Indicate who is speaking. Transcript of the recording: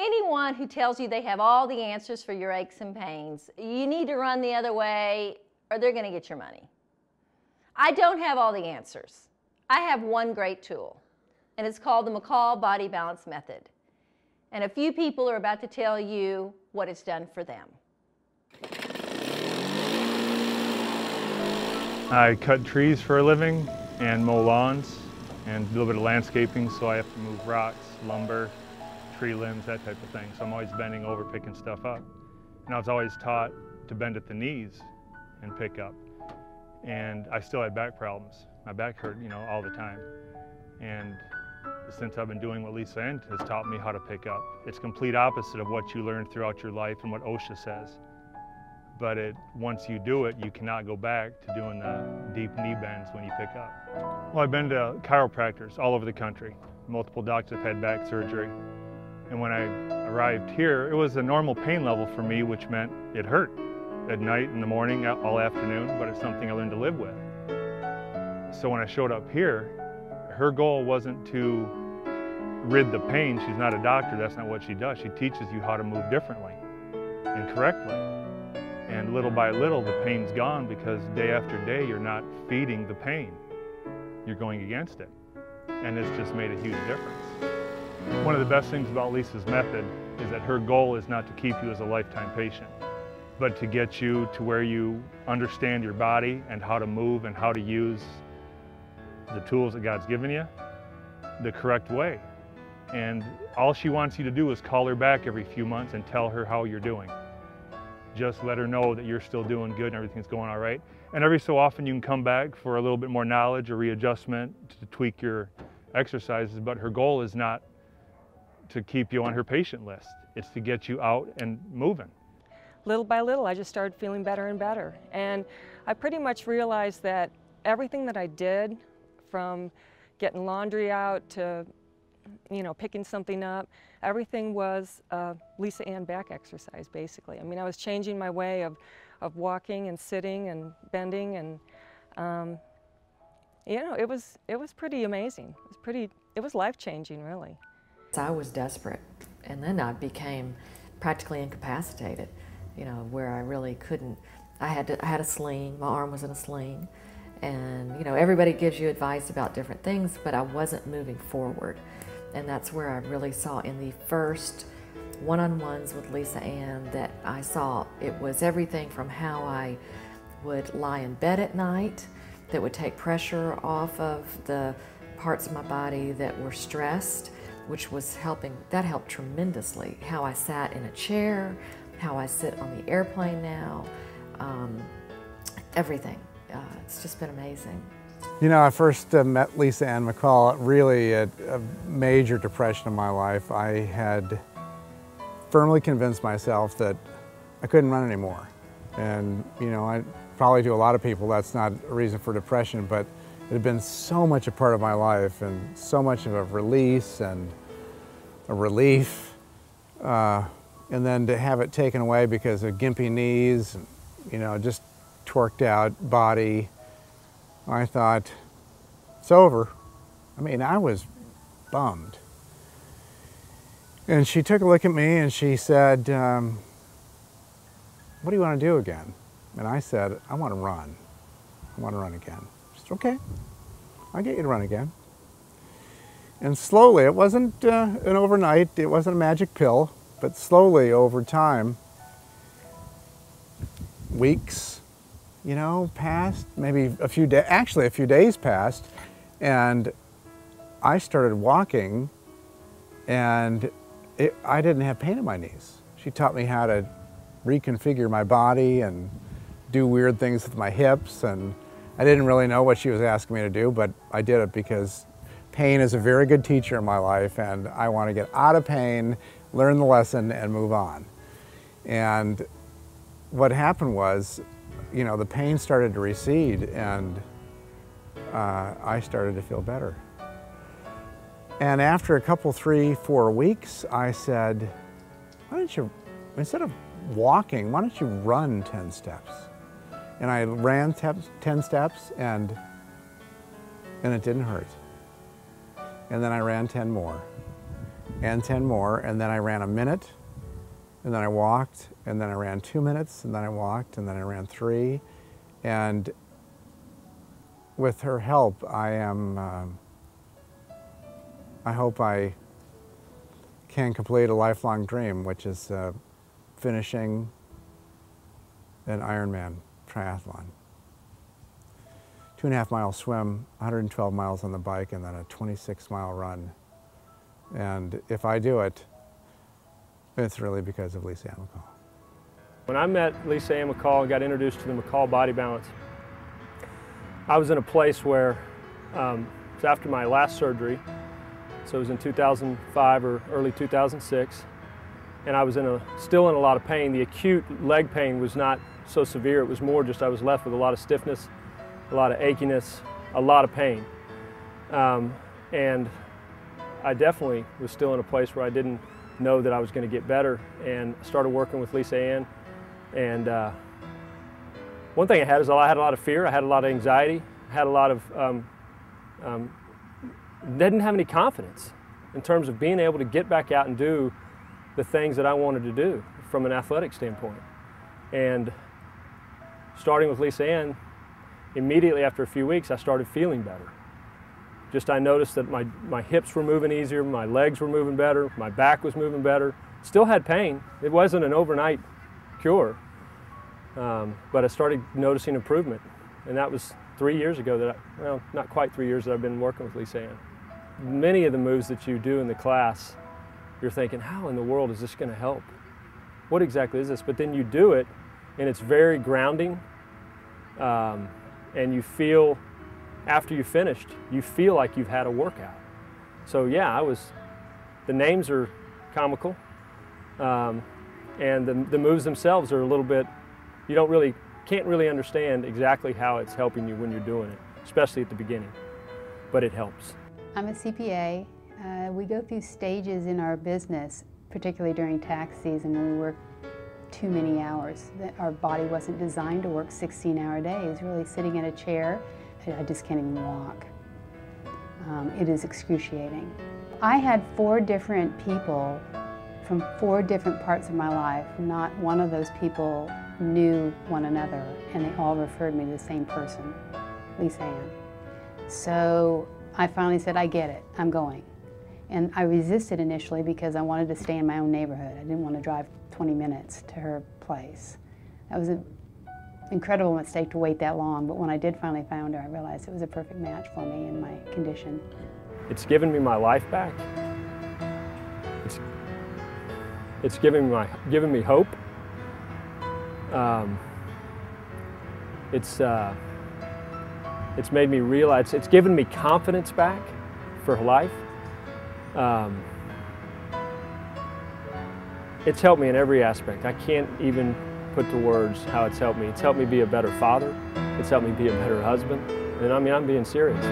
Speaker 1: Anyone who tells you they have all the answers for your aches and pains, you need to run the other way or they're going to get your money. I don't have all the answers. I have one great tool, and it's called the McCall Body Balance Method. And a few people are about to tell you what it's done for them.
Speaker 2: I cut trees for a living and mow lawns and do a little bit of landscaping, so I have to move rocks, lumber, tree limbs, that type of thing. So I'm always bending over, picking stuff up. And I was always taught to bend at the knees and pick up. And I still had back problems. My back hurt, all the time. And since I've been doing what Lisa Ann has taught me how to pick up, it's complete opposite of what you learn throughout your life and what OSHA says. But once you do it, you cannot go back to doing the deep knee bends when you pick up. Well, I've been to chiropractors all over the country. Multiple doctors have had back surgery. And when I arrived here, it was a normal pain level for me, which meant it hurt at night, in the morning, all afternoon, but it's something I learned to live with. So when I showed up here, her goal wasn't to rid the pain. She's not a doctor, that's not what she does. She teaches you how to move differently and correctly. And little by little, the pain's gone because day after day, you're not feeding the pain. You're going against it. And it's just made a huge difference. One of the best things about Lisa's method is that her goal is not to keep you as a lifetime patient, but to get you to where you understand your body and how to move and how to use the tools that God's given you the correct way. And all she wants you to do is call her back every few months and tell her how you're doing. Just let her know that you're still doing good and everything's going all right. And every so often you can come back for a little bit more knowledge or readjustment to tweak your exercises, but her goal is not to keep you on her patient list. It's to get you out and moving.
Speaker 3: Little by little, I just started feeling better and better. And I pretty much realized that everything that I did, from getting laundry out to, picking something up, everything was Lisa Ann back exercise, basically. I mean, I was changing my way of walking and sitting and bending, and it was pretty amazing. It was life-changing, really.
Speaker 4: I was desperate, and then I became practically incapacitated, where I really couldn't. I had a sling, my arm was in a sling, and everybody gives you advice about different things, but I wasn't moving forward. And that's where I really saw in the first one-on-ones with Lisa Ann that I saw it was everything from how I would lie in bed at night that would take pressure off of the parts of my body that were stressed, which was helping. That helped tremendously. How I sat in a chair, how I sit on the airplane now, everything. It's just been amazing.
Speaker 5: I first met Lisa Ann McCall really at a major depression in my life. I had firmly convinced myself that I couldn't run anymore. And, I probably to a lot of people that's not a reason for depression, but it had been so much a part of my life and so much of a release and a relief. And then to have it taken away because of gimpy knees, just torqued out body, I thought, it's over. I mean, I was bummed. And she took a look at me and she said, what do you want to do again? And I said, I want to run. I want to run again. She said, okay, I'll get you to run again. And slowly, it wasn't an overnight, it wasn't a magic pill, but slowly over time, weeks, passed, maybe a few days, actually a few days passed, and I started walking, and I didn't have pain in my knees. She taught me how to reconfigure my body and do weird things with my hips, and I didn't really know what she was asking me to do, but I did it because pain is a very good teacher in my life, and I want to get out of pain, learn the lesson, and move on. And what happened was, the pain started to recede, and I started to feel better. And after a couple, 3, 4 weeks, I said, why don't you, instead of walking, why don't you run 10 steps? And I ran 10 steps, and it didn't hurt. And then I ran 10 more. and 10 more, and then I ran a minute, and then I walked, and then I ran 2 minutes, and then I walked, and then I ran 3. And with her help, I hope I can complete a lifelong dream, which is finishing an Ironman triathlon. 2.5 mile swim, 112 miles on the bike, and then a 26-mile run. And if I do it, it's really because of Lisa Ann McCall.
Speaker 6: When I met Lisa Ann McCall and got introduced to the McCall Body Balance, I was in a place where, it was after my last surgery, so it was in 2005 or early 2006, and I was still in a lot of pain. The acute leg pain was not so severe, it was more just I was left with a lot of stiffness, a lot of achiness, a lot of pain. And I definitely was still in a place where I didn't know that I was going to get better, and started working with Lisa Ann. And one thing I had is I had a lot of fear, I had a lot of anxiety, I had a lot of, didn't have any confidence in terms of being able to get back out and do the things that I wanted to do from an athletic standpoint. And starting with Lisa Ann, immediately after a few weeks, I started feeling better. Just I noticed that my hips were moving easier, my legs were moving better, my back was moving better. Still had pain. It wasn't an overnight cure, but I started noticing improvement. And that was 3 years ago well, not quite 3 years that I've been working with Lisa Ann. Many of the moves that you do in the class, you're thinking, how in the world is this going to help? What exactly is this? But then you do it, and it's very grounding, and you feel, after you finished, you feel like you've had a workout. So yeah, the names are comical, and the moves themselves are a little bit, you can't really understand exactly how it's helping you when you're doing it, especially at the beginning, but it helps.
Speaker 7: I'm a CPA. We go through stages in our business, particularly during tax season when we work too many hours. Our body wasn't designed to work 16-hour days. Really sitting in a chair, I just can't even walk. It is excruciating. I had 4 different people from 4 different parts of my life. Not one of those people knew one another, and they all referred me to the same person, Lisa Ann. So I finally said, I get it, I'm going. And I resisted initially because I wanted to stay in my own neighborhood. I didn't want to drive 20 minutes to her place. That was an incredible mistake to wait that long, but when I did finally find her, I realized it was a perfect match for me in my condition.
Speaker 6: It's given me my life back. It's given me hope. It's made me realize, it's given me confidence back for life. It's helped me in every aspect. I can't even put to words how it's helped me. It's helped me be a better father. It's helped me be a better husband. And I mean, I'm being serious.